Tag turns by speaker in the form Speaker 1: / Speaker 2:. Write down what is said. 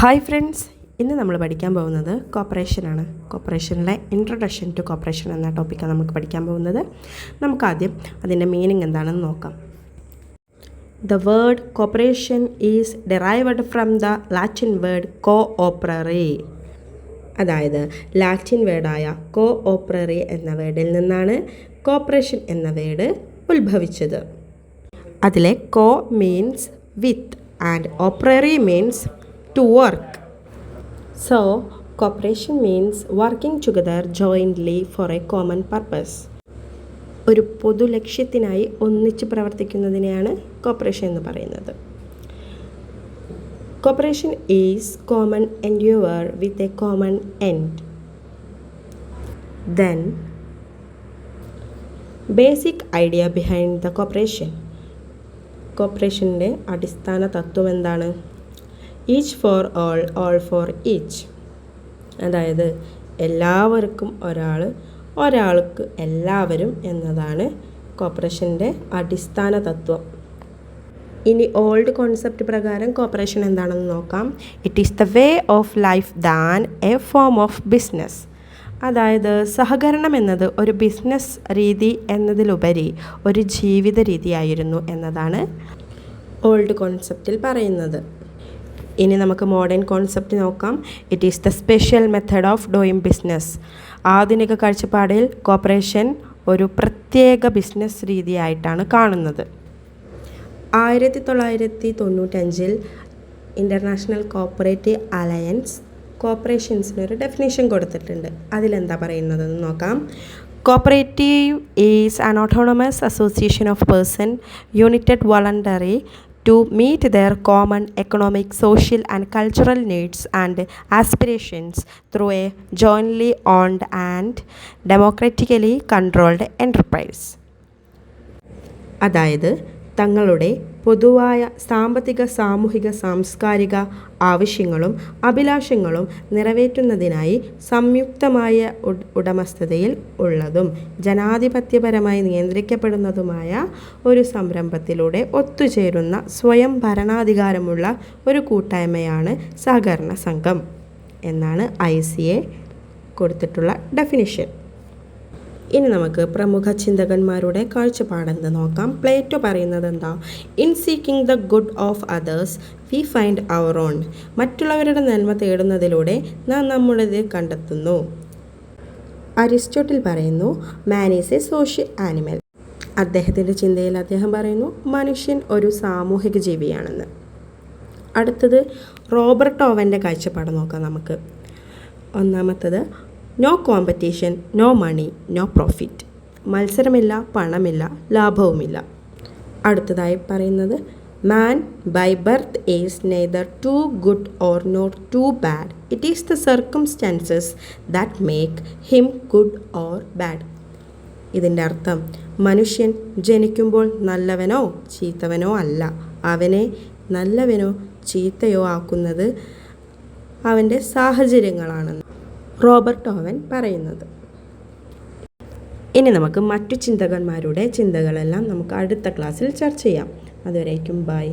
Speaker 1: Hi friends, ഇന്ന് നമ്മൾ പഠിക്കാൻ പോകുന്നത് കോപ്പറേഷനാണ്. കോപ്പറേഷനിലെ ഇൻട്രൊഡക്ഷൻ ടു കോപ്പറേഷൻ എന്ന ടോപ്പിക്കാണ് നമുക്ക് പഠിക്കാൻ പോകുന്നത്. നമുക്കാദ്യം അതിൻ്റെ മീനിങ് എന്താണെന്ന് നോക്കാം. The word cooperation is derived from the Latin word cooperari. അതായത് ലാറ്റിൻ വേർഡായ കോഓപ്പററി എന്ന വേർഡിൽ നിന്നാണ് കോപ്പറേഷൻ എന്ന വേർഡ് ഉത്ഭവിച്ചത്. അതിലെ co means with and operari means to work. So, cooperation means working together jointly for a common purpose. ഒരു പൊതു ലക്ഷ്യത്തിനായി ഒന്നിച്ച് പ്രവർത്തിക്കുന്നതിനെയാണ് corporation എന്ന് പറയുന്നത്. Cooperation is common endeavor with a common end. Then, basic idea behind the cooperation. കോപ്പറേഷൻ്റെ അടിസ്ഥാന തത്വം എന്താണ്? Each for all, all for each. അതായത് എല്ലാവർക്കും ഒരാൾ, ഒരാൾക്ക് എല്ലാവരും എന്നതാണ് കോപ്പറേഷൻ്റെ അടിസ്ഥാന തത്വം. ഇനി ഓൾഡ് കോൺസെപ്റ്റ് പ്രകാരം കോപ്പറേഷൻ എന്താണെന്ന് നോക്കാം. It is the way of life than A form of business. അതായത് സഹകരണം എന്നത് ഒരു ബിസിനസ് രീതി എന്നതിലുപരി ഒരു ജീവിത രീതിയായിരുന്നു എന്നതാണ് ഓൾഡ് കോൺസെപ്റ്റിൽ പറയുന്നത്. ഇനി നമുക്ക് മോഡേൺ കോൺസെപ്റ്റ് നോക്കാം. It is the special method of doing business. ആധുനിക കാഴ്ചപ്പാടിൽ കോപ്പറേഷൻ ഒരു പ്രത്യേക ബിസിനസ് രീതിയായിട്ടാണ് കാണുന്നത്. 1995 ഇൻ്റർനാഷണൽ കോപ്പറേറ്റീവ് അലയൻസ് കോപ്പറേഷൻസിനൊരു ഡെഫിനേഷൻ കൊടുത്തിട്ടുണ്ട്. അതിലെന്താ പറയുന്നതെന്ന് നോക്കാം. Cooperative is an autonomous association of person യൂണിറ്റഡ് voluntary to meet their common economic, social and cultural needs and aspirations through a jointly owned and democratically controlled enterprise. അതായത് തങ്ങളുടെ പൊതുവായ സാമ്പത്തിക, സാമൂഹിക, സാംസ്കാരിക ആവശ്യങ്ങളും അഭിലാഷങ്ങളും നിറവേറ്റുന്നതിനായി സംയുക്തമായ ഉടമസ്ഥതയിൽ ഉള്ളതും ജനാധിപത്യപരമായി നിയന്ത്രിക്കപ്പെടുന്നതുമായ ഒരു സംരംഭത്തിലൂടെ ഒത്തുചേരുന്ന സ്വയം ഭരണാധികാരമുള്ള ഒരു കൂട്ടായ്മയാണ് സഹകരണ സംഘം എന്നാണ് ICA കൊടുത്തിട്ടുള്ള ഡെഫിനിഷൻ. ഇനി നമുക്ക് പ്രമുഖ ചിന്തകന്മാരുടെ കാഴ്ചപ്പാടെന്ന് നോക്കാം. പ്ലേറ്റോ പറയുന്നത് എന്താ? In seeking the good of others we find our own. മറ്റുള്ളവരുടെ നന്മ തേടുന്നതിലൂടെ നാം നമ്മുടേത് കണ്ടെത്തുന്നു. അരിസ്റ്റോട്ടിൽ പറയുന്നു man is a social animal. അദ്ദേഹത്തിൻ്റെ ചിന്തയിൽ അദ്ദേഹം പറയുന്നു മനുഷ്യൻ ഒരു സാമൂഹിക ജീവിയാണെന്ന്. അടുത്തത് റോബർട്ട് ഓവൻ്റെ കാഴ്ചപ്പാട് നോക്കാം നമുക്ക്. ഒന്നാമത്തത് no competition, no money, no profit. മത്സരമില്ല, പണമില്ല, ലാഭവുമില്ല. അടുത്തതായി പറയുന്നത് man by birth is neither too good or not too bad. It is the circumstances that make him good or bad. ഇതിൻ്റെ അർത്ഥം മനുഷ്യൻ ജനിക്കുമ്പോൾ നല്ലവനോ ചീത്തവനോ അല്ല, അവനെ നല്ലവനോ ചീത്തയോ ആക്കുന്നത് അവൻ്റെ സാഹചര്യങ്ങളാണെന്ന് റോബർട്ട് ഓവൻ പറയുന്നത്. ഇനി നമുക്ക് മറ്റു ചിന്തകന്മാരുടെ ചിന്തകളെല്ലാം നമുക്ക് അടുത്ത ക്ലാസ്സിൽ ചർച്ച ചെയ്യാം. അതുവരേക്കും ബൈ.